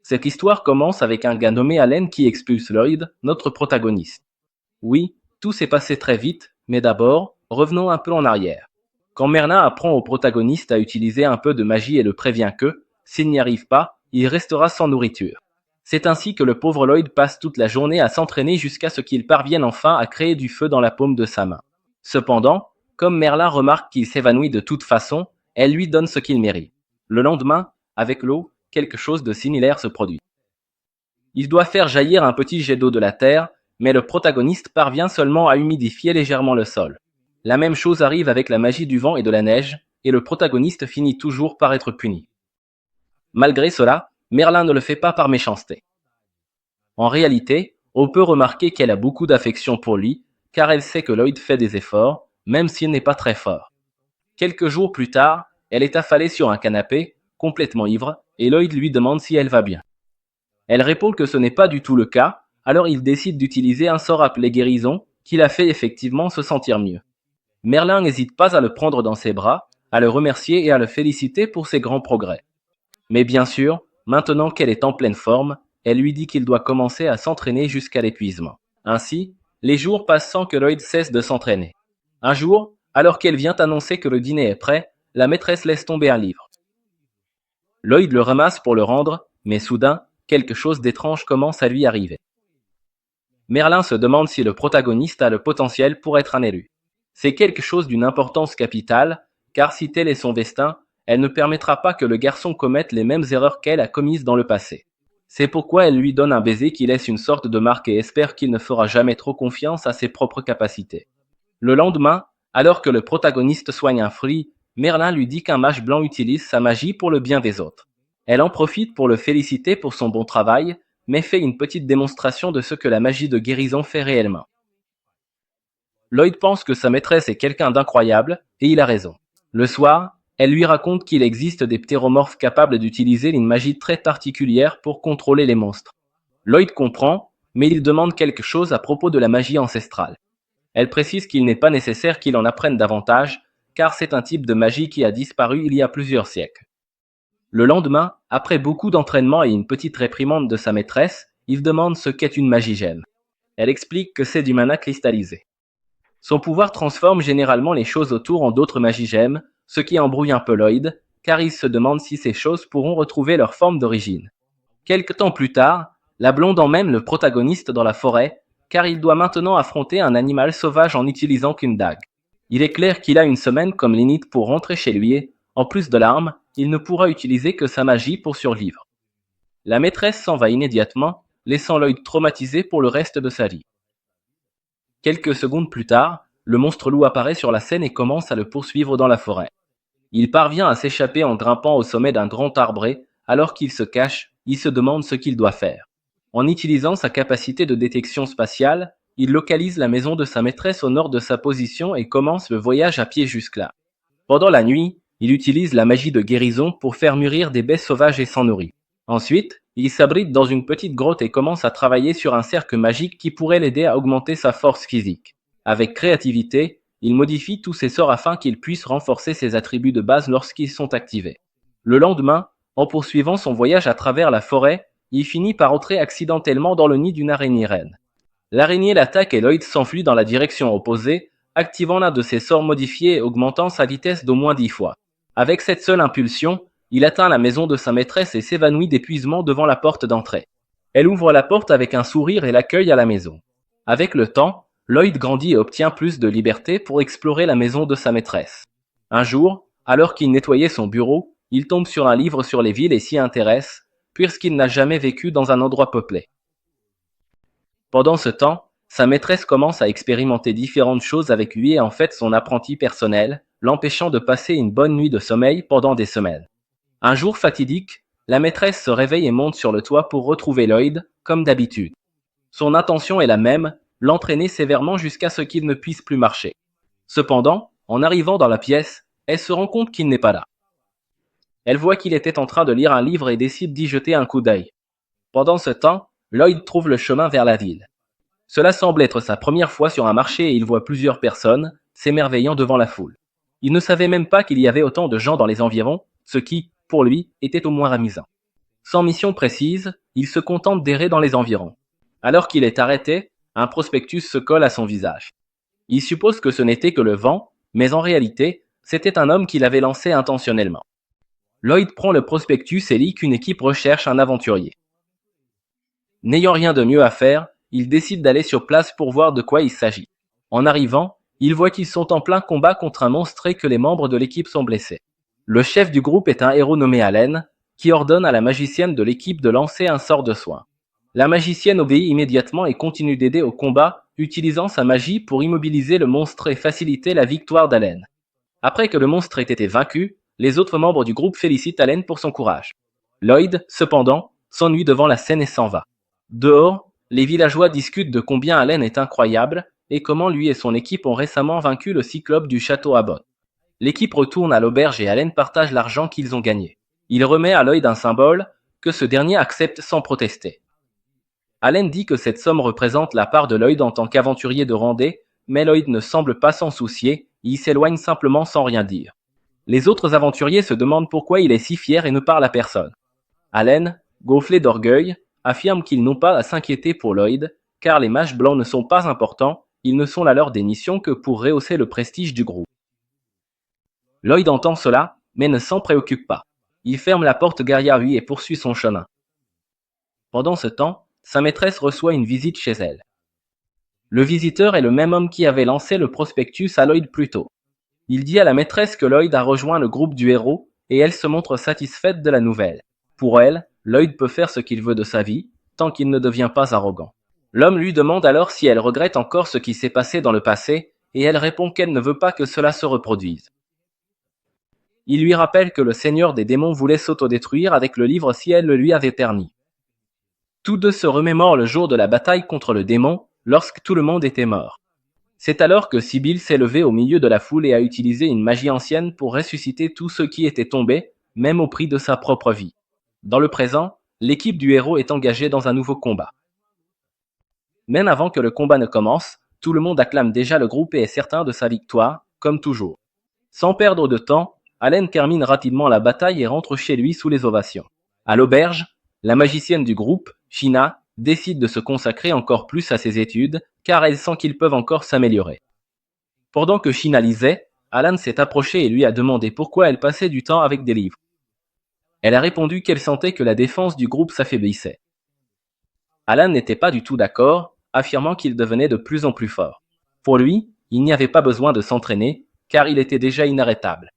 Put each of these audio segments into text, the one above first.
Cette histoire commence avec un gars nommé Allen qui expulse Lloyd, notre protagoniste. Oui, tout s'est passé très vite, mais d'abord, revenons un peu en arrière. Quand Merlin apprend au protagoniste à utiliser un peu de magie et le prévient que, s'il n'y arrive pas, il restera sans nourriture. C'est ainsi que le pauvre Lloyd passe toute la journée à s'entraîner jusqu'à ce qu'il parvienne enfin à créer du feu dans la paume de sa main. Cependant, comme Merlin remarque qu'il s'évanouit de toute façon, elle lui donne ce qu'il mérite. Le lendemain, avec l'eau, quelque chose de similaire se produit. Il doit faire jaillir un petit jet d'eau de la terre, mais le protagoniste parvient seulement à humidifier légèrement le sol. La même chose arrive avec la magie du vent et de la neige, et le protagoniste finit toujours par être puni. Malgré cela, Merlin ne le fait pas par méchanceté. En réalité, on peut remarquer qu'elle a beaucoup d'affection pour lui, car elle sait que Lloyd fait des efforts, même s'il n'est pas très fort. Quelques jours plus tard, elle est affalée sur un canapé, complètement ivre, et Lloyd lui demande si elle va bien. Elle répond que ce n'est pas du tout le cas, alors il décide d'utiliser un sort appelé guérison, qui la fait effectivement se sentir mieux. Merlin n'hésite pas à le prendre dans ses bras, à le remercier et à le féliciter pour ses grands progrès. Mais bien sûr, maintenant qu'elle est en pleine forme, elle lui dit qu'il doit commencer à s'entraîner jusqu'à l'épuisement. Ainsi, les jours passent sans que Lloyd cesse de s'entraîner. Un jour, alors qu'elle vient annoncer que le dîner est prêt, la maîtresse laisse tomber un livre. Lloyd le ramasse pour le rendre, mais soudain, quelque chose d'étrange commence à lui arriver. Merlin se demande si le protagoniste a le potentiel pour être un élu. C'est quelque chose d'une importance capitale, car si tel est son destin, elle ne permettra pas que le garçon commette les mêmes erreurs qu'elle a commises dans le passé. C'est pourquoi elle lui donne un baiser qui laisse une sorte de marque et espère qu'il ne fera jamais trop confiance à ses propres capacités. Le lendemain, alors que le protagoniste soigne un fruit, Merlin lui dit qu'un mage blanc utilise sa magie pour le bien des autres. Elle en profite pour le féliciter pour son bon travail, mais fait une petite démonstration de ce que la magie de guérison fait réellement. Lloyd pense que sa maîtresse est quelqu'un d'incroyable, et il a raison. Le soir, elle lui raconte qu'il existe des ptéromorphes capables d'utiliser une magie très particulière pour contrôler les monstres. Lloyd comprend, mais il demande quelque chose à propos de la magie ancestrale. Elle précise qu'il n'est pas nécessaire qu'il en apprenne davantage, car c'est un type de magie qui a disparu il y a plusieurs siècles. Le lendemain, après beaucoup d'entraînement et une petite réprimande de sa maîtresse, il demande ce qu'est une magigème. Elle explique que c'est du mana cristallisé. Son pouvoir transforme généralement les choses autour en d'autres magigèmes, ce qui embrouille un peu Lloyd, car il se demande si ces choses pourront retrouver leur forme d'origine. Quelque temps plus tard, la blonde emmène le protagoniste dans la forêt, car il doit maintenant affronter un animal sauvage en n'utilisant qu'une dague. Il est clair qu'il a une semaine comme limite pour rentrer chez lui et, en plus de l'arme, il ne pourra utiliser que sa magie pour survivre. La maîtresse s'en va immédiatement, laissant Lloyd traumatisé pour le reste de sa vie. Quelques secondes plus tard, le monstre loup apparaît sur la scène et commence à le poursuivre dans la forêt. Il parvient à s'échapper en grimpant au sommet d'un grand arbre. Alors qu'il se cache, il se demande ce qu'il doit faire. En utilisant sa capacité de détection spatiale, il localise la maison de sa maîtresse au nord de sa position et commence le voyage à pied jusque-là. Pendant la nuit, il utilise la magie de guérison pour faire mûrir des baies sauvages et s'en nourrit. Ensuite, il s'abrite dans une petite grotte et commence à travailler sur un cercle magique qui pourrait l'aider à augmenter sa force physique. Avec créativité, il modifie tous ses sorts afin qu'il puisse renforcer ses attributs de base lorsqu'ils sont activés. Le lendemain, en poursuivant son voyage à travers la forêt, il finit par entrer accidentellement dans le nid d'une araignée reine. L'araignée l'attaque et Lloyd s'enfuit dans la direction opposée, activant l'un de ses sorts modifiés et augmentant sa vitesse d'au moins 10 fois. Avec cette seule impulsion, il atteint la maison de sa maîtresse et s'évanouit d'épuisement devant la porte d'entrée. Elle ouvre la porte avec un sourire et l'accueille à la maison. Avec le temps, Lloyd grandit et obtient plus de liberté pour explorer la maison de sa maîtresse. Un jour, alors qu'il nettoyait son bureau, il tombe sur un livre sur les villes et s'y intéresse, puisqu'il n'a jamais vécu dans un endroit peuplé. Pendant ce temps, sa maîtresse commence à expérimenter différentes choses avec lui et en fait son apprenti personnel, l'empêchant de passer une bonne nuit de sommeil pendant des semaines. Un jour fatidique, la maîtresse se réveille et monte sur le toit pour retrouver Lloyd, comme d'habitude. Son intention est la même, l'entraîner sévèrement jusqu'à ce qu'il ne puisse plus marcher. Cependant, en arrivant dans la pièce, elle se rend compte qu'il n'est pas là. Elle voit qu'il était en train de lire un livre et décide d'y jeter un coup d'œil. Pendant ce temps, Lloyd trouve le chemin vers la ville. Cela semble être sa première fois sur un marché et il voit plusieurs personnes, s'émerveillant devant la foule. Il ne savait même pas qu'il y avait autant de gens dans les environs, ce qui, pour lui, était au moins amusant. Sans mission précise, il se contente d'errer dans les environs. Alors qu'il est arrêté, un prospectus se colle à son visage. Il suppose que ce n'était que le vent, mais en réalité, c'était un homme qui l'avait lancé intentionnellement. Lloyd prend le prospectus et lit qu'une équipe recherche un aventurier. N'ayant rien de mieux à faire, il décide d'aller sur place pour voir de quoi il s'agit. En arrivant, il voit qu'ils sont en plein combat contre un monstre et que les membres de l'équipe sont blessés. Le chef du groupe est un héros nommé Allen, qui ordonne à la magicienne de l'équipe de lancer un sort de soin. La magicienne obéit immédiatement et continue d'aider au combat, utilisant sa magie pour immobiliser le monstre et faciliter la victoire d'Allen. Après que le monstre ait été vaincu, les autres membres du groupe félicitent Allen pour son courage. Lloyd, cependant, s'ennuie devant la scène et s'en va. Dehors, les villageois discutent de combien Allen est incroyable et comment lui et son équipe ont récemment vaincu le cyclope du château Abbot. L'équipe retourne à l'auberge et Allen partage l'argent qu'ils ont gagné. Il remet à Lloyd un symbole que ce dernier accepte sans protester. Allen dit que cette somme représente la part de Lloyd en tant qu'aventurier de Randé, mais Lloyd ne semble pas s'en soucier, il s'éloigne simplement sans rien dire. Les autres aventuriers se demandent pourquoi il est si fier et ne parle à personne. Allen, gonflé d'orgueil, affirme qu'ils n'ont pas à s'inquiéter pour Lloyd, car les mages blancs ne sont pas importants, ils ne sont là leur démission que pour rehausser le prestige du groupe. Lloyd entend cela, mais ne s'en préoccupe pas. Il ferme la porte derrière lui et poursuit son chemin. Pendant ce temps, sa maîtresse reçoit une visite chez elle. Le visiteur est le même homme qui avait lancé le prospectus à Lloyd plus tôt. Il dit à la maîtresse que Lloyd a rejoint le groupe du héros, et elle se montre satisfaite de la nouvelle. Pour elle, Lloyd peut faire ce qu'il veut de sa vie, tant qu'il ne devient pas arrogant. L'homme lui demande alors si elle regrette encore ce qui s'est passé dans le passé, et elle répond qu'elle ne veut pas que cela se reproduise. Il lui rappelle que le seigneur des démons voulait s'autodétruire avec le livre si elle le lui avait permis. Tous deux se remémorent le jour de la bataille contre le démon, lorsque tout le monde était mort. C'est alors que Sibyl s'est levée au milieu de la foule et a utilisé une magie ancienne pour ressusciter tous ceux qui étaient tombés, même au prix de sa propre vie. Dans le présent, l'équipe du héros est engagée dans un nouveau combat. Même avant que le combat ne commence, tout le monde acclame déjà le groupe et est certain de sa victoire, comme toujours. Sans perdre de temps, Allen termine rapidement la bataille et rentre chez lui sous les ovations. À l'auberge, la magicienne du groupe, Sheena, décide de se consacrer encore plus à ses études, car elle sent qu'ils peuvent encore s'améliorer. Pendant que Sheena lisait, Alan s'est approché et lui a demandé pourquoi elle passait du temps avec des livres. Elle a répondu qu'elle sentait que la défense du groupe s'affaiblissait. Alan n'était pas du tout d'accord, affirmant qu'il devenait de plus en plus fort. Pour lui, il n'y avait pas besoin de s'entraîner, car il était déjà inarrêtable.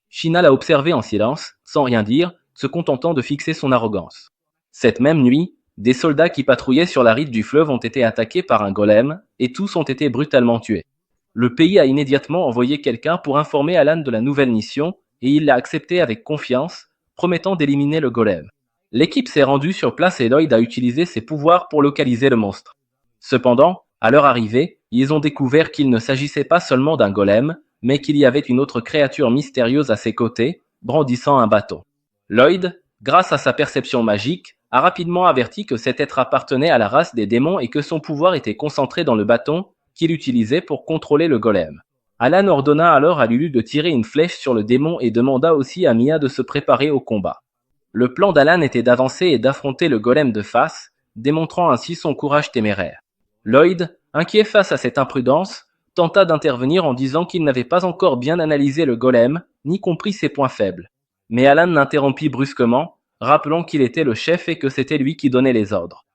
Sheena l'a observé en silence, sans rien dire, se contentant de fixer son arrogance. Cette même nuit, des soldats qui patrouillaient sur la rive du fleuve ont été attaqués par un golem, et tous ont été brutalement tués. Le pays a immédiatement envoyé quelqu'un pour informer Alan de la nouvelle mission, et il l'a accepté avec confiance, promettant d'éliminer le golem. L'équipe s'est rendue sur place et Lloyd a utilisé ses pouvoirs pour localiser le monstre. Cependant, à leur arrivée, ils ont découvert qu'il ne s'agissait pas seulement d'un golem, mais qu'il y avait une autre créature mystérieuse à ses côtés, brandissant un bâton. Lloyd, grâce à sa perception magique, a rapidement averti que cet être appartenait à la race des démons et que son pouvoir était concentré dans le bâton qu'il utilisait pour contrôler le golem. Alan ordonna alors à Lulu de tirer une flèche sur le démon et demanda aussi à Mia de se préparer au combat. Le plan d'Alan était d'avancer et d'affronter le golem de face, démontrant ainsi son courage téméraire. Lloyd, inquiet face à cette imprudence, tenta d'intervenir en disant qu'il n'avait pas encore bien analysé le golem, ni compris ses points faibles. Mais Alan l'interrompit brusquement, rappelant qu'il était le chef et que c'était lui qui donnait les ordres.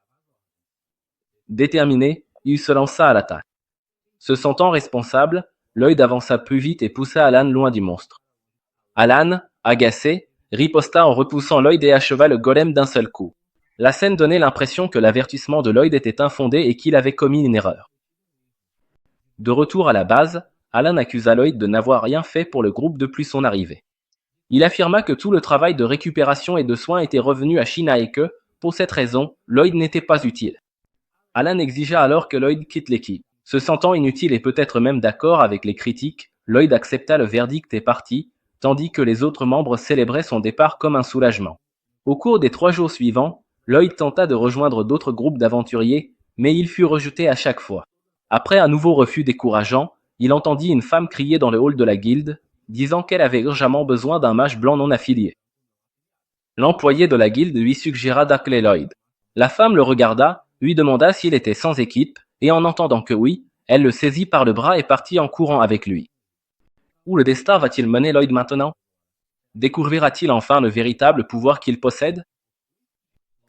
Déterminé, il se lança à l'attaque. Se sentant responsable, Lloyd avança plus vite et poussa Alan loin du monstre. Alan, agacé, riposta en repoussant Lloyd et acheva le golem d'un seul coup. La scène donnait l'impression que l'avertissement de Lloyd était infondé et qu'il avait commis une erreur. De retour à la base, Alan accusa Lloyd de n'avoir rien fait pour le groupe depuis son arrivée. Il affirma que tout le travail de récupération et de soins était revenu à Sheena et que, pour cette raison, Lloyd n'était pas utile. Alan exigea alors que Lloyd quitte l'équipe. Se sentant inutile et peut-être même d'accord avec les critiques, Lloyd accepta le verdict et partit, tandis que les autres membres célébraient son départ comme un soulagement. Au cours des 3 jours suivants, Lloyd tenta de rejoindre d'autres groupes d'aventuriers, mais il fut rejeté à chaque fois. Après un nouveau refus décourageant, il entendit une femme crier dans le hall de la guilde, disant qu'elle avait urgemment besoin d'un mage blanc non affilié. L'employé de la guilde lui suggéra d'appeler Lloyd. La femme le regarda, lui demanda s'il était sans équipe, et en entendant que oui, elle le saisit par le bras et partit en courant avec lui. Où le destin va-t-il mener Lloyd maintenant? Découvrira-t-il enfin le véritable pouvoir qu'il possède?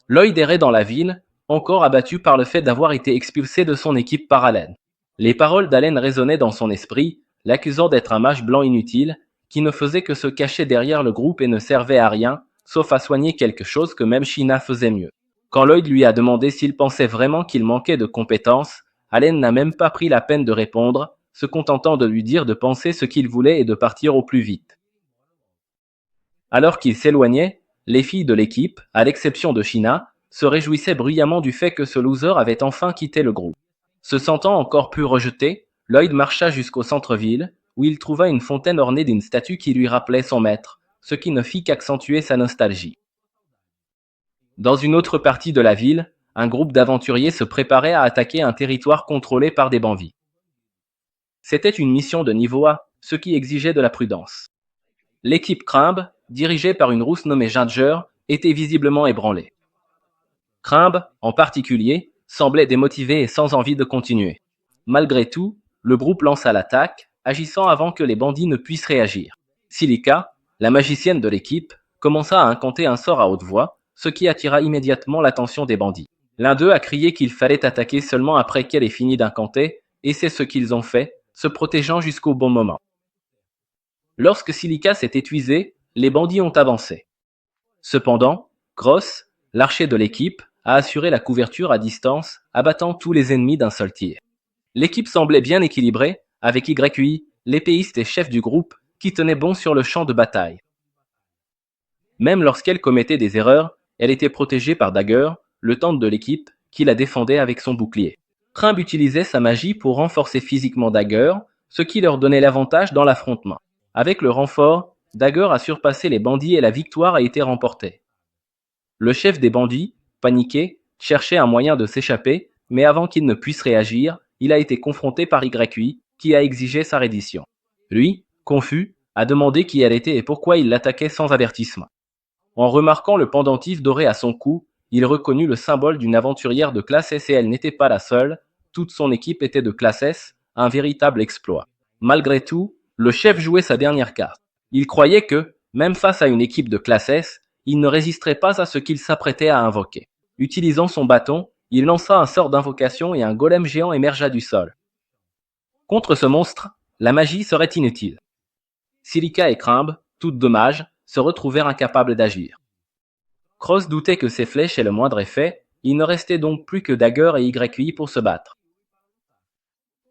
Lloyd errait dans la ville, encore abattu par le fait d'avoir été expulsé de son équipe par Allen. Les paroles d'Allen résonnaient dans son esprit, l'accusant d'être un mage blanc inutile, qui ne faisait que se cacher derrière le groupe et ne servait à rien, sauf à soigner quelque chose que même Sheena faisait mieux. Quand Lloyd lui a demandé s'il pensait vraiment qu'il manquait de compétences, Allen n'a même pas pris la peine de répondre, se contentant de lui dire de penser ce qu'il voulait et de partir au plus vite. Alors qu'il s'éloignait, les filles de l'équipe, à l'exception de Sheena, se réjouissaient bruyamment du fait que ce loser avait enfin quitté le groupe. Se sentant encore plus rejeté, Lloyd marcha jusqu'au centre-ville, où il trouva une fontaine ornée d'une statue qui lui rappelait son maître, ce qui ne fit qu'accentuer sa nostalgie. Dans une autre partie de la ville, un groupe d'aventuriers se préparait à attaquer un territoire contrôlé par des bandits. C'était une mission de niveau A, ce qui exigeait de la prudence. L'équipe Crimbe, dirigée par une rousse nommée Ginger, était visiblement ébranlée. Crimbe, en particulier, semblait démotivé et sans envie de continuer. Malgré tout, le groupe lança l'attaque, agissant avant que les bandits ne puissent réagir. Silica, la magicienne de l'équipe, commença à incanter un sort à haute voix, ce qui attira immédiatement l'attention des bandits. L'un d'eux a crié qu'il fallait attaquer seulement après qu'elle ait fini d'incanter, et c'est ce qu'ils ont fait, se protégeant jusqu'au bon moment. Lorsque Silica s'est épuisé, les bandits ont avancé. Cependant, Gross, l'archer de l'équipe, a assuré la couverture à distance, abattant tous les ennemis d'un seul tir. L'équipe semblait bien équilibrée, avec YI, l'épéiste et chef du groupe, qui tenait bon sur le champ de bataille. Même lorsqu'elle commettait des erreurs, elle était protégée par Dagger, le tante de l'équipe, qui la défendait avec son bouclier. Crimbe utilisait sa magie pour renforcer physiquement Dagger, ce qui leur donnait l'avantage dans l'affrontement. Avec le renfort, Dagger a surpassé les bandits et la victoire a été remportée. Le chef des bandits, paniqué, cherchait un moyen de s'échapper, mais avant qu'il ne puisse réagir, il a été confronté par YI, qui a exigé sa reddition. Lui, confus, a demandé qui elle était et pourquoi il l'attaquait sans avertissement. En remarquant le pendentif doré à son cou, il reconnut le symbole d'une aventurière de classe S et elle n'était pas la seule, toute son équipe était de classe S, un véritable exploit. Malgré tout, le chef jouait sa dernière carte. Il croyait que, même face à une équipe de classe S, il ne résisterait pas à ce qu'il s'apprêtait à invoquer. Utilisant son bâton, il lança un sort d'invocation et un golem géant émergea du sol. Contre ce monstre, la magie serait inutile. Silica et Crimbe, toutes deux mages, se retrouvèrent incapables d'agir. Cross doutait que ses flèches aient le moindre effet, il ne restait donc plus que Dagger et YI pour se battre.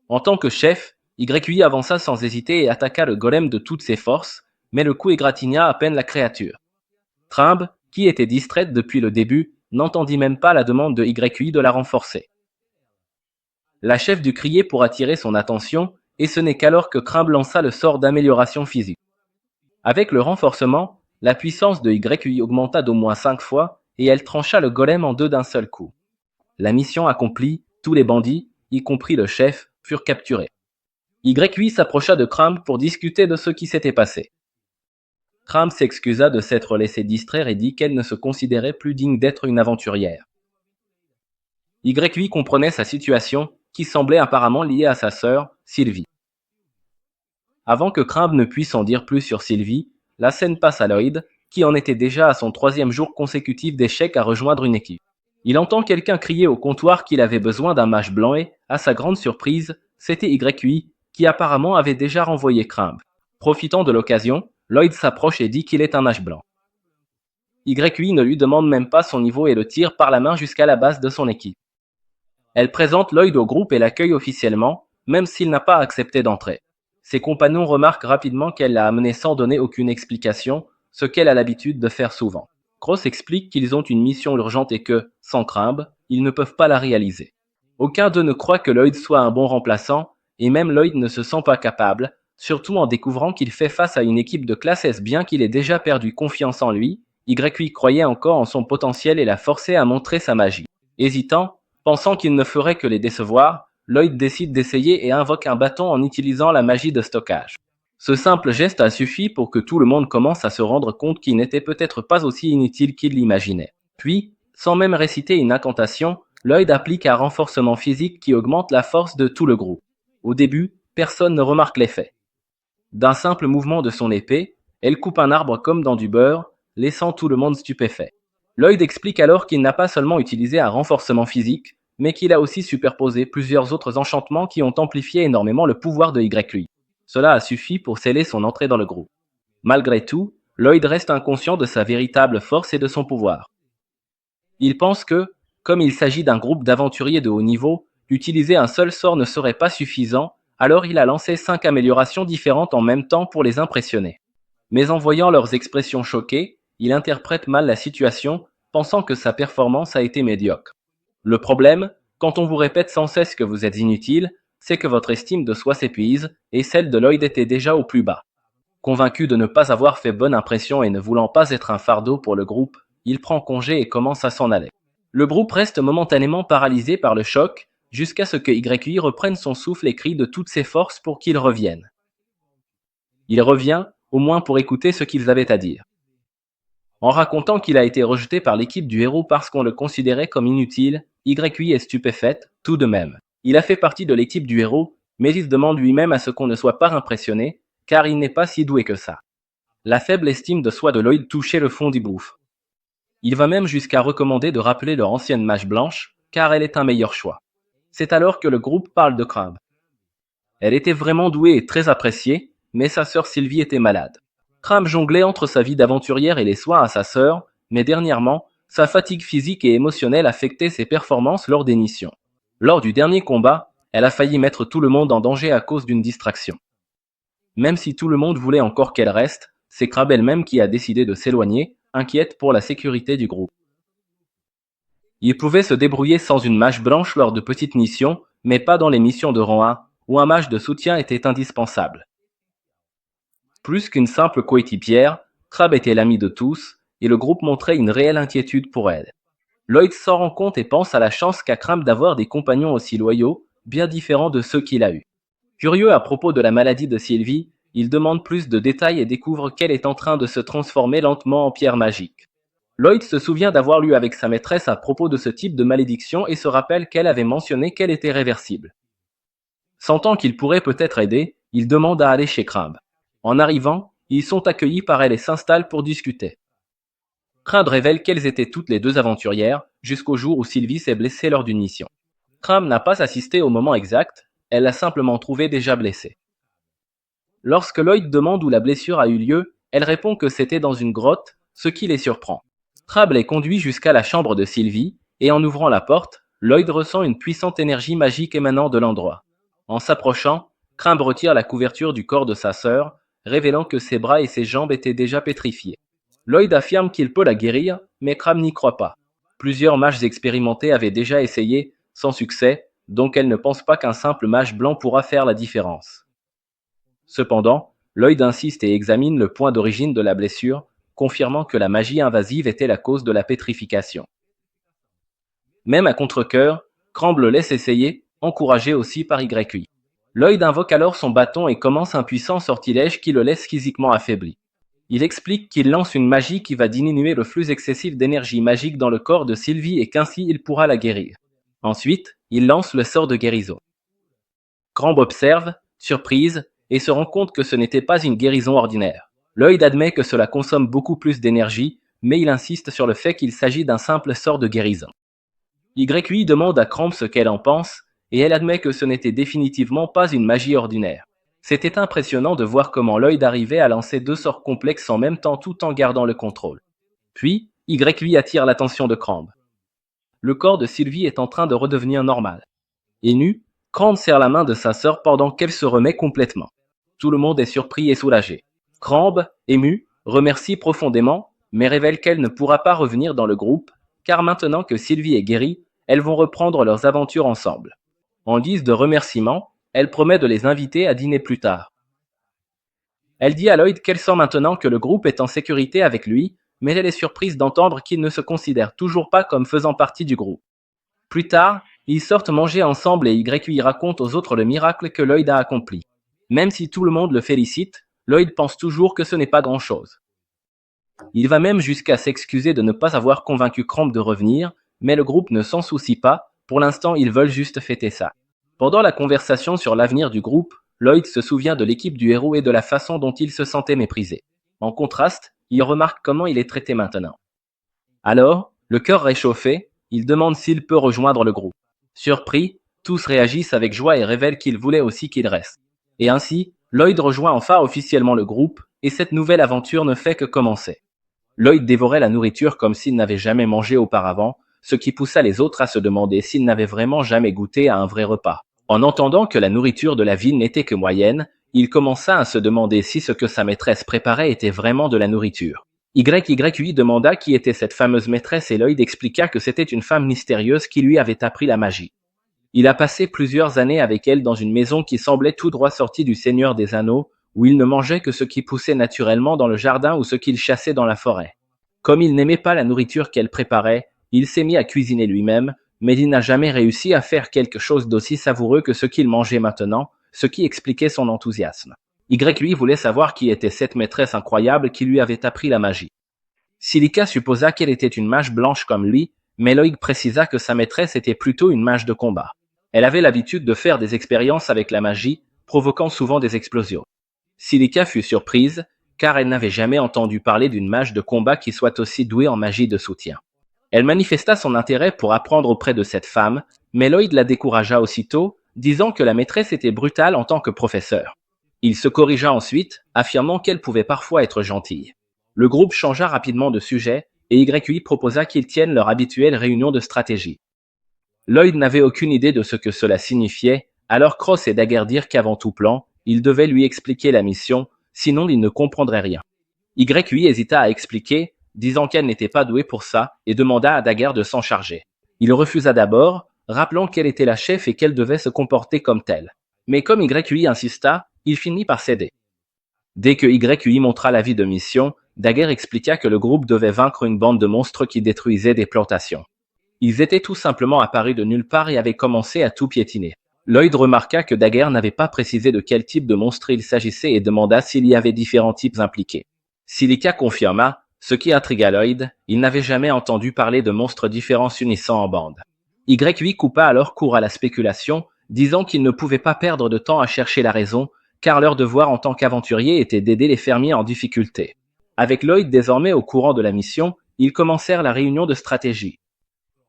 En tant que chef, YI avança sans hésiter et attaqua le golem de toutes ses forces, mais le coup égratigna à peine la créature. Crimbe, qui était distraite depuis le début, n'entendit même pas la demande de YI de la renforcer. La chef dut crier pour attirer son attention, et ce n'est qu'alors que Crimbe lança le sort d'amélioration physique. Avec le renforcement, la puissance de YI augmenta d'au moins 5 fois, et elle trancha le golem en deux d'un seul coup. La mission accomplie, tous les bandits, y compris le chef, furent capturés. YI s'approcha de Crimbe pour discuter de ce qui s'était passé. Crimbe s'excusa de s'être laissé distraire et dit qu'elle ne se considérait plus digne d'être une aventurière. YI comprenait sa situation, qui semblait apparemment liée à sa sœur, Sylvie. Avant que Crimbe ne puisse en dire plus sur Sylvie, la scène passe à Lloyd, qui en était déjà à son 3e jour consécutif d'échec à rejoindre une équipe. Il entend quelqu'un crier au comptoir qu'il avait besoin d'un mage blanc et, à sa grande surprise, c'était YI, qui apparemment avait déjà renvoyé Crimbe. Profitant de l'occasion, Lloyd s'approche et dit qu'il est un mage blanc. YI ne lui demande même pas son niveau et le tire par la main jusqu'à la base de son équipe. Elle présente Lloyd au groupe et l'accueille officiellement, même s'il n'a pas accepté d'entrer. Ses compagnons remarquent rapidement qu'elle l'a amené sans donner aucune explication, ce qu'elle a l'habitude de faire souvent. Cross explique qu'ils ont une mission urgente et que, sans Crimbe, ils ne peuvent pas la réaliser. Aucun d'eux ne croit que Lloyd soit un bon remplaçant, et même Lloyd ne se sent pas capable, surtout en découvrant qu'il fait face à une équipe de classe S bien qu'il ait déjà perdu confiance en lui. YI croyait encore en son potentiel et l'a forcé à montrer sa magie. Hésitant, pensant qu'il ne ferait que les décevoir, Lloyd décide d'essayer et invoque un bâton en utilisant la magie de stockage. Ce simple geste a suffi pour que tout le monde commence à se rendre compte qu'il n'était peut-être pas aussi inutile qu'il l'imaginait. Puis, sans même réciter une incantation, Lloyd applique un renforcement physique qui augmente la force de tout le groupe. Au début, personne ne remarque l'effet. D'un simple mouvement de son épée, elle coupe un arbre comme dans du beurre, laissant tout le monde stupéfait. Lloyd explique alors qu'il n'a pas seulement utilisé un renforcement physique, mais qu'il a aussi superposé plusieurs autres enchantements qui ont amplifié énormément le pouvoir de Ylui. Cela a suffi pour sceller son entrée dans le groupe. Malgré tout, Lloyd reste inconscient de sa véritable force et de son pouvoir. Il pense que, comme il s'agit d'un groupe d'aventuriers de haut niveau, utiliser un seul sort ne serait pas suffisant, alors il a lancé 5 améliorations différentes en même temps pour les impressionner. Mais en voyant leurs expressions choquées, il interprète mal la situation, pensant que sa performance a été médiocre. Le problème, quand on vous répète sans cesse que vous êtes inutile, c'est que votre estime de soi s'épuise, et celle de Lloyd était déjà au plus bas. Convaincu de ne pas avoir fait bonne impression et ne voulant pas être un fardeau pour le groupe, il prend congé et commence à s'en aller. Le groupe reste momentanément paralysé par le choc, jusqu'à ce que YI reprenne son souffle et crie de toutes ses forces pour qu'il revienne. Il revient, au moins pour écouter ce qu'ils avaient à dire. En racontant qu'il a été rejeté par l'équipe du héros parce qu'on le considérait comme inutile, YI est stupéfaite, tout de même. Il a fait partie de l'équipe du héros, mais il demande lui-même à ce qu'on ne soit pas impressionné, car il n'est pas si doué que ça. La faible estime de soi de Lloyd touchait le fond du gouffre. Il va même jusqu'à recommander de rappeler leur ancienne mage blanche, car elle est un meilleur choix. C'est alors que le groupe parle de Crabbe. Elle était vraiment douée et très appréciée, mais sa sœur Sylvie était malade. Crabbe jonglait entre sa vie d'aventurière et les soins à sa sœur, mais dernièrement, sa fatigue physique et émotionnelle affectait ses performances lors des missions. Lors du dernier combat, elle a failli mettre tout le monde en danger à cause d'une distraction. Même si tout le monde voulait encore qu'elle reste, c'est Crabbe elle-même qui a décidé de s'éloigner, inquiète pour la sécurité du groupe. Il pouvait se débrouiller sans une mage blanche lors de petites missions, mais pas dans les missions de rang 1, où un mage de soutien était indispensable. Plus qu'une simple coéquipière, Crabbe était l'ami de tous, et le groupe montrait une réelle inquiétude pour elle. Lloyd s'en rend compte et pense à la chance qu'a Crabbe d'avoir des compagnons aussi loyaux, bien différents de ceux qu'il a eus. Curieux à propos de la maladie de Sylvie, il demande plus de détails et découvre qu'elle est en train de se transformer lentement en pierre magique. Lloyd se souvient d'avoir lu avec sa maîtresse à propos de ce type de malédiction et se rappelle qu'elle avait mentionné qu'elle était réversible. Sentant qu'il pourrait peut-être aider, il demande à aller chez Crabbe. En arrivant, ils sont accueillis par elle et s'installent pour discuter. Crabbe révèle qu'elles étaient toutes les deux aventurières, jusqu'au jour où Sylvie s'est blessée lors d'une mission. Crabbe n'a pas assisté au moment exact, elle l'a simplement trouvée déjà blessée. Lorsque Lloyd demande où la blessure a eu lieu, elle répond que c'était dans une grotte, ce qui les surprend. Crabbe les conduit jusqu'à la chambre de Sylvie, et en ouvrant la porte, Lloyd ressent une puissante énergie magique émanant de l'endroit. En s'approchant, Crabbe retire la couverture du corps de sa sœur, révélant que ses bras et ses jambes étaient déjà pétrifiés. Lloyd affirme qu'il peut la guérir, mais Crabbe n'y croit pas. Plusieurs mages expérimentés avaient déjà essayé, sans succès, donc elle ne pense pas qu'un simple mage blanc pourra faire la différence. Cependant, Lloyd insiste et examine le point d'origine de la blessure, confirmant que la magie invasive était la cause de la pétrification. Même à contre-cœur, Crabbe le laisse essayer, encouragé aussi par YI. Lloyd invoque alors son bâton et commence un puissant sortilège qui le laisse physiquement affaibli. Il explique qu'il lance une magie qui va diminuer le flux excessif d'énergie magique dans le corps de Sylvie et qu'ainsi il pourra la guérir. Ensuite, il lance le sort de guérison. Crabbe observe, surprise, et se rend compte que ce n'était pas une guérison ordinaire. Lloyd admet que cela consomme beaucoup plus d'énergie, mais il insiste sur le fait qu'il s'agit d'un simple sort de guérison. YI demande à Crabbe ce qu'elle en pense, et elle admet que ce n'était définitivement pas une magie ordinaire. C'était impressionnant de voir comment Lloyd arrivait à lancer deux sorts complexes en même temps tout en gardant le contrôle. Puis, YI attire l'attention de Crabbe. Le corps de Sylvie est en train de redevenir normal. Ému, Crabbe serre la main de sa sœur pendant qu'elle se remet complètement. Tout le monde est surpris et soulagé. Crabbe, ému, remercie profondément, mais révèle qu'elle ne pourra pas revenir dans le groupe, car maintenant que Sylvie est guérie, elles vont reprendre leurs aventures ensemble. En guise de remerciement, elle promet de les inviter à dîner plus tard. Elle dit à Lloyd qu'elle sent maintenant que le groupe est en sécurité avec lui, mais elle est surprise d'entendre qu'il ne se considère toujours pas comme faisant partie du groupe. Plus tard, ils sortent manger ensemble et YI raconte aux autres le miracle que Lloyd a accompli. Même si tout le monde le félicite, Lloyd pense toujours que ce n'est pas grand-chose. Il va même jusqu'à s'excuser de ne pas avoir convaincu Cramp de revenir, mais le groupe ne s'en soucie pas, pour l'instant ils veulent juste fêter ça. Pendant la conversation sur l'avenir du groupe, Lloyd se souvient de l'équipe du héros et de la façon dont il se sentait méprisé. En contraste, il remarque comment il est traité maintenant. Alors, le cœur réchauffé, il demande s'il peut rejoindre le groupe. Surpris, tous réagissent avec joie et révèlent qu'ils voulaient aussi qu'il reste. Et ainsi, Lloyd rejoint enfin officiellement le groupe, et cette nouvelle aventure ne fait que commencer. Lloyd dévorait la nourriture comme s'il n'avait jamais mangé auparavant, ce qui poussa les autres à se demander s'il n'avait vraiment jamais goûté à un vrai repas. En entendant que la nourriture de la ville n'était que moyenne, il commença à se demander si ce que sa maîtresse préparait était vraiment de la nourriture. YYUI demanda qui était cette fameuse maîtresse et Lloyd expliqua que c'était une femme mystérieuse qui lui avait appris la magie. Il a passé plusieurs années avec elle dans une maison qui semblait tout droit sortie du Seigneur des Anneaux, où il ne mangeait que ce qui poussait naturellement dans le jardin ou ce qu'il chassait dans la forêt. Comme il n'aimait pas la nourriture qu'elle préparait, il s'est mis à cuisiner lui-même, mais il n'a jamais réussi à faire quelque chose d'aussi savoureux que ce qu'il mangeait maintenant, ce qui expliquait son enthousiasme. YUI voulait savoir qui était cette maîtresse incroyable qui lui avait appris la magie. Silica supposa qu'elle était une mage blanche comme lui, mais Lloyd précisa que sa maîtresse était plutôt une mage de combat. Elle avait l'habitude de faire des expériences avec la magie, provoquant souvent des explosions. Silica fut surprise, car elle n'avait jamais entendu parler d'une mage de combat qui soit aussi douée en magie de soutien. Elle manifesta son intérêt pour apprendre auprès de cette femme, mais Lloyd la découragea aussitôt, disant que la maîtresse était brutale en tant que professeur. Il se corrigea ensuite, affirmant qu'elle pouvait parfois être gentille. Le groupe changea rapidement de sujet, et YUI proposa qu'ils tiennent leur habituelle réunion de stratégie. Lloyd n'avait aucune idée de ce que cela signifiait, alors Cross et Dagger dirent qu'avant tout plan, il devait lui expliquer la mission, sinon il ne comprendrait rien. YUI hésita à expliquer, disant qu'elle n'était pas douée pour ça, et demanda à Dagger de s'en charger. Il refusa d'abord, rappelant qu'elle était la chef et qu'elle devait se comporter comme telle. Mais comme YUI insista, il finit par céder. Dès que YUI montra l'avis de mission, Dagger expliqua que le groupe devait vaincre une bande de monstres qui détruisaient des plantations. Ils étaient tout simplement apparus de nulle part et avaient commencé à tout piétiner. Lloyd remarqua que Dagger n'avait pas précisé de quel type de monstre il s'agissait et demanda s'il y avait différents types impliqués. Silica confirma, ce qui intrigua Lloyd, il n'avait jamais entendu parler de monstres différents s'unissant en bande. YUI coupa alors court à la spéculation, disant qu'il ne pouvait pas perdre de temps à chercher la raison, car leur devoir en tant qu'aventurier était d'aider les fermiers en difficulté. Avec Lloyd désormais au courant de la mission, ils commencèrent la réunion de stratégie.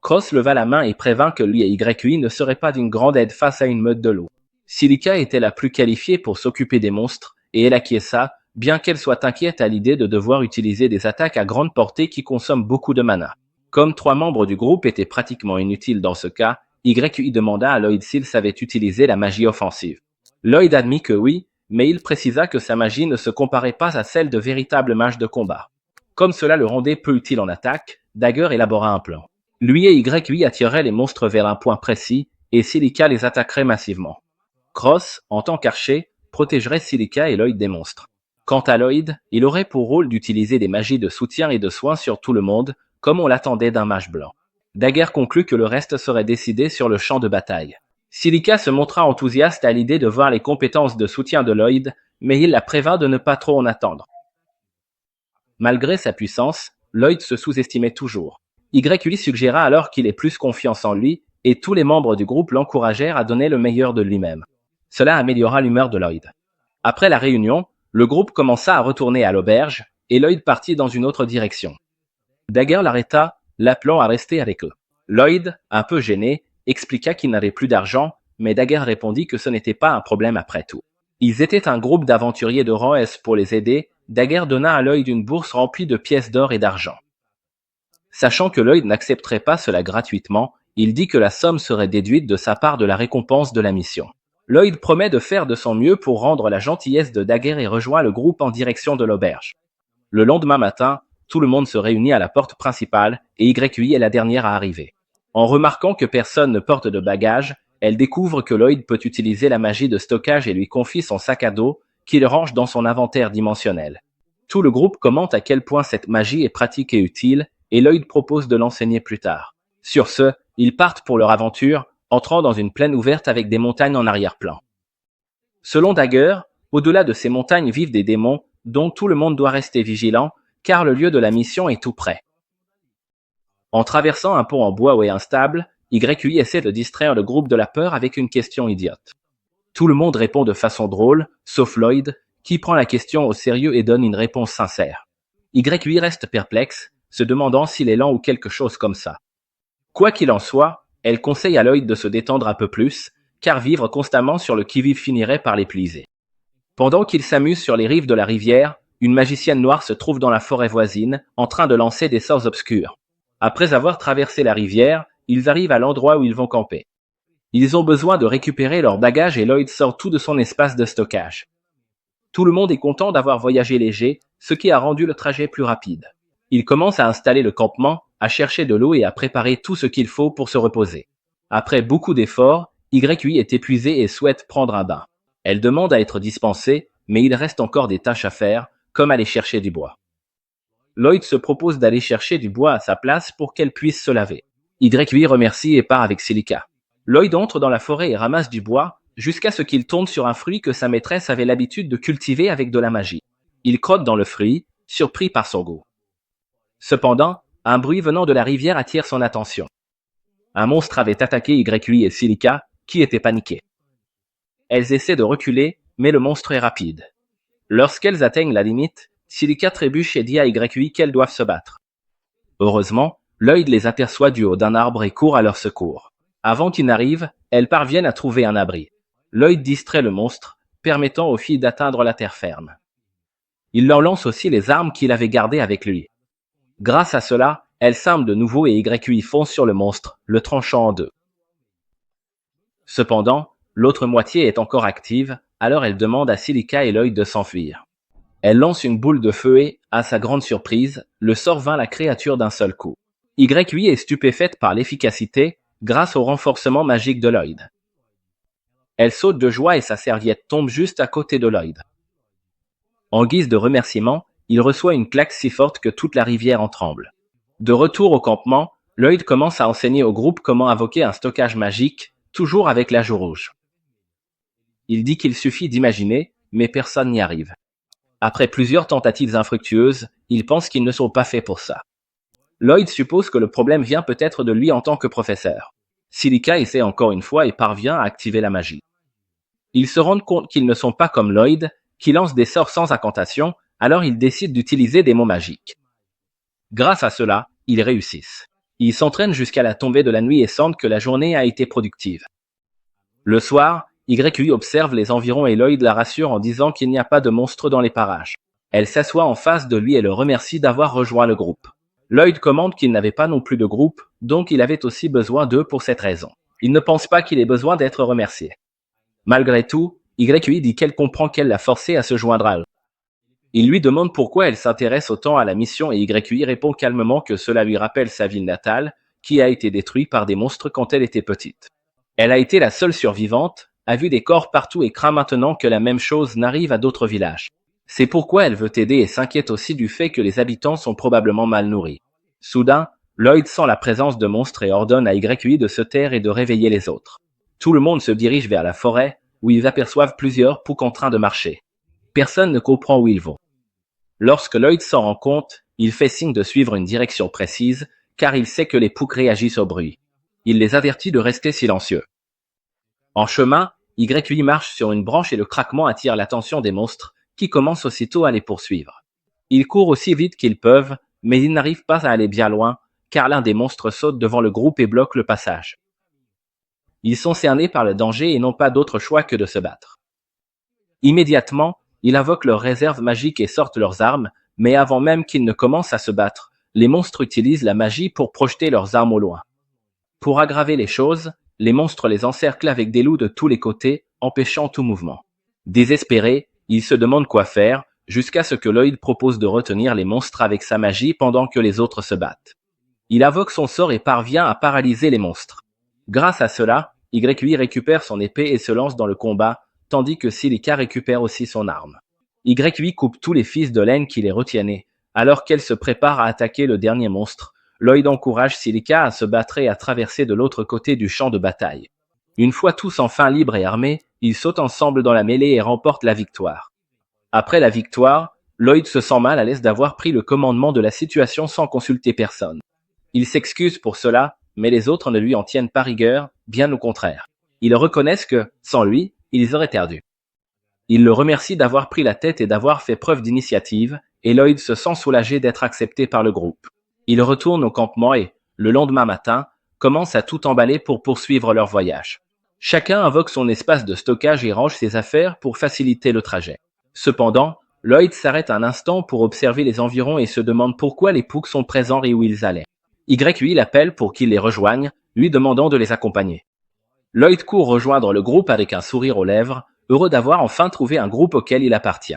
Cross leva la main et prévint que lui et YUI ne seraient pas d'une grande aide face à une meute de loups. Silica était la plus qualifiée pour s'occuper des monstres, et elle acquiesça, bien qu'elle soit inquiète à l'idée de devoir utiliser des attaques à grande portée qui consomment beaucoup de mana. Comme 3 membres du groupe étaient pratiquement inutiles dans ce cas, YUI demanda à Lloyd s'il savait utiliser la magie offensive. Lloyd admit que oui, mais il précisa que sa magie ne se comparait pas à celle de véritables mages de combat. Comme cela le rendait peu utile en attaque, Dagger élabora un plan. Lui et YUI attireraient les monstres vers un point précis, et Silica les attaquerait massivement. Cross, en tant qu'archer, protégerait Silica et Lloyd des monstres. Quant à Lloyd, il aurait pour rôle d'utiliser des magies de soutien et de soin sur tout le monde, comme on l'attendait d'un mage blanc. Dagger conclut que le reste serait décidé sur le champ de bataille. Silica se montra enthousiaste à l'idée de voir les compétences de soutien de Lloyd, mais il la prévint de ne pas trop en attendre. Malgré sa puissance, Lloyd se sous-estimait toujours. YUI suggéra alors qu'il ait plus confiance en lui, et tous les membres du groupe l'encouragèrent à donner le meilleur de lui-même. Cela améliora l'humeur de Lloyd. Après la réunion, le groupe commença à retourner à l'auberge, et Lloyd partit dans une autre direction. Dagger l'arrêta, l'appelant à rester avec eux. Lloyd, un peu gêné, expliqua qu'il n'avait plus d'argent, mais Dagger répondit que ce n'était pas un problème après tout. Ils étaient un groupe d'aventuriers de rang S pour les aider. Dagger donna à Lloyd une bourse remplie de pièces d'or et d'argent. Sachant que Lloyd n'accepterait pas cela gratuitement, il dit que la somme serait déduite de sa part de la récompense de la mission. Lloyd promet de faire de son mieux pour rendre la gentillesse de Dagger et rejoint le groupe en direction de l'auberge. Le lendemain matin, tout le monde se réunit à la porte principale et YUI est la dernière à arriver. En remarquant que personne ne porte de bagages, elle découvre que Lloyd peut utiliser la magie de stockage et lui confie son sac à dos, qu'il range dans son inventaire dimensionnel. Tout le groupe commente à quel point cette magie est pratique et utile, et Lloyd propose de l'enseigner plus tard. Sur ce, ils partent pour leur aventure, entrant dans une plaine ouverte avec des montagnes en arrière-plan. Selon Dagger, Au-delà de ces montagnes vivent des démons, dont tout le monde doit rester vigilant, car le lieu de la mission est tout près. En traversant un pont en bois et instable, YUI essaie de distraire le groupe de la peur avec une question idiote. Tout le monde répond de façon drôle, sauf Lloyd, qui prend la question au sérieux et donne une réponse sincère. YUI reste perplexe, se demandant s'il est lent ou quelque chose comme ça. Quoi qu'il en soit, elle conseille à Lloyd de se détendre un peu plus, car vivre constamment sur le qui-vive finirait par l'épuiser. Pendant qu'ils s'amusent sur les rives de la rivière, une magicienne noire se trouve dans la forêt voisine, en train de lancer des sorts obscurs. Après avoir traversé la rivière, ils arrivent à l'endroit où ils vont camper. Ils ont besoin de récupérer leur bagage et Lloyd sort tout de son espace de stockage. Tout le monde est content d'avoir voyagé léger, ce qui a rendu le trajet plus rapide. Ils commencent à installer le campement, à chercher de l'eau et à préparer tout ce qu'il faut pour se reposer. Après beaucoup d'efforts, YUI est épuisée et souhaite prendre un bain. Elle demande à être dispensée, mais il reste encore des tâches à faire, comme aller chercher du bois. Lloyd se propose d'aller chercher du bois à sa place pour qu'elle puisse se laver. YUI remercie et part avec Silica. Lloyd entre dans la forêt et ramasse du bois, jusqu'à ce qu'il tombe sur un fruit que sa maîtresse avait l'habitude de cultiver avec de la magie. Il croque dans le fruit, surpris par son goût. Cependant, un bruit venant de la rivière attire son attention. Un monstre avait attaqué YUI et Silica, qui étaient paniqués. Elles essaient de reculer, mais le monstre est rapide. Lorsqu'elles atteignent la limite, Silica trébuche et dit à YUI qu'elles doivent se battre. Heureusement, Lloyd les aperçoit du haut d'un arbre et court à leur secours. Avant qu'ils n'arrivent, elles parviennent à trouver un abri. Lloyd distrait le monstre, permettant aux filles d'atteindre la terre ferme. Il leur lance aussi les armes qu'il avait gardées avec lui. Grâce à cela, elles s'arment de nouveau et YUI fonce sur le monstre, le tranchant en deux. Cependant, l'autre moitié est encore active, alors elle demande à Silica et Lloyd de s'enfuir. Elle lance une boule de feu et, à sa grande surprise, le sort vainc la créature d'un seul coup. YUI est stupéfaite par l'efficacité, grâce au renforcement magique de Lloyd. Elle saute de joie et sa serviette tombe juste à côté de Lloyd. En guise de remerciement, il reçoit une claque si forte que toute la rivière en tremble. De retour au campement, Lloyd commence à enseigner au groupe comment invoquer un stockage magique, toujours avec la joue rouge. Il dit qu'il suffit d'imaginer, mais personne n'y arrive. Après plusieurs tentatives infructueuses, il pense qu'ils ne sont pas faits pour ça. Lloyd suppose que le problème vient peut-être de lui en tant que professeur. Silica essaie encore une fois et parvient à activer la magie. Ils se rendent compte qu'ils ne sont pas comme Lloyd, qui lance des sorts sans incantation, alors ils décident d'utiliser des mots magiques. Grâce à cela, ils réussissent. Ils s'entraînent jusqu'à la tombée de la nuit et sentent que la journée a été productive. Le soir, YUI observe les environs et Lloyd la rassure en disant qu'il n'y a pas de monstre dans les parages. Elle s'assoit en face de lui et le remercie d'avoir rejoint le groupe. Lloyd commande qu'il n'avait pas non plus de groupe, donc il avait aussi besoin d'eux pour cette raison. Il ne pense pas qu'il ait besoin d'être remercié. Malgré tout, YUI dit qu'elle comprend qu'elle l'a forcé à se joindre à eux. Il lui demande pourquoi elle s'intéresse autant à la mission et YUI répond calmement que cela lui rappelle sa ville natale, qui a été détruite par des monstres quand elle était petite. Elle a été la seule survivante, a vu des corps partout et craint maintenant que la même chose n'arrive à d'autres villages. C'est pourquoi elle veut aider et s'inquiète aussi du fait que les habitants sont probablement mal nourris. Soudain, Lloyd sent la présence de monstres et ordonne à YUI de se taire et de réveiller les autres. Tout le monde se dirige vers la forêt, où ils aperçoivent plusieurs poucs en train de marcher. Personne ne comprend où ils vont. Lorsque Lloyd s'en rend compte, il fait signe de suivre une direction précise, car il sait que les poucs réagissent au bruit. Il les avertit de rester silencieux. En chemin, YUI marche sur une branche et le craquement attire l'attention des monstres, qui commencent aussitôt à les poursuivre. Ils courent aussi vite qu'ils peuvent, mais ils n'arrivent pas à aller bien loin, car l'un des monstres saute devant le groupe et bloque le passage. Ils sont cernés par le danger et n'ont pas d'autre choix que de se battre. Immédiatement, ils invoquent leurs réserves magiques et sortent leurs armes, mais avant même qu'ils ne commencent à se battre, les monstres utilisent la magie pour projeter leurs armes au loin. Pour aggraver les choses, les monstres les encerclent avec des loups de tous les côtés, empêchant tout mouvement. Désespérés, ils se demandent quoi faire, jusqu'à ce que Lloyd propose de retenir les monstres avec sa magie pendant que les autres se battent. Il invoque son sort et parvient à paralyser les monstres. Grâce à cela, YUI récupère son épée et se lance dans le combat, tandis que Silica récupère aussi son arme. YUI coupe tous les fils de laine qui les retiennaient. Alors qu'elle se prépare à attaquer le dernier monstre, Lloyd encourage Silica à se battre et à traverser de l'autre côté du champ de bataille. Une fois tous enfin libres et armés, ils sautent ensemble dans la mêlée et remportent la victoire. Après la victoire, Lloyd se sent mal à l'aise d'avoir pris le commandement de la situation sans consulter personne. Il s'excuse pour cela, mais les autres ne lui en tiennent pas rigueur, bien au contraire. Ils reconnaissent que, sans lui, ils auraient perdu. Ils le remercient d'avoir pris la tête et d'avoir fait preuve d'initiative, et Lloyd se sent soulagé d'être accepté par le groupe. Ils retournent au campement et, le lendemain matin, commencent à tout emballer pour poursuivre leur voyage. Chacun invoque son espace de stockage et range ses affaires pour faciliter le trajet. Cependant, Lloyd s'arrête un instant pour observer les environs et se demande pourquoi les Pooks sont présents et où ils allaient. Y l'appelle pour qu'il les rejoigne, lui demandant de les accompagner. Lloyd court rejoindre le groupe avec un sourire aux lèvres, heureux d'avoir enfin trouvé un groupe auquel il appartient.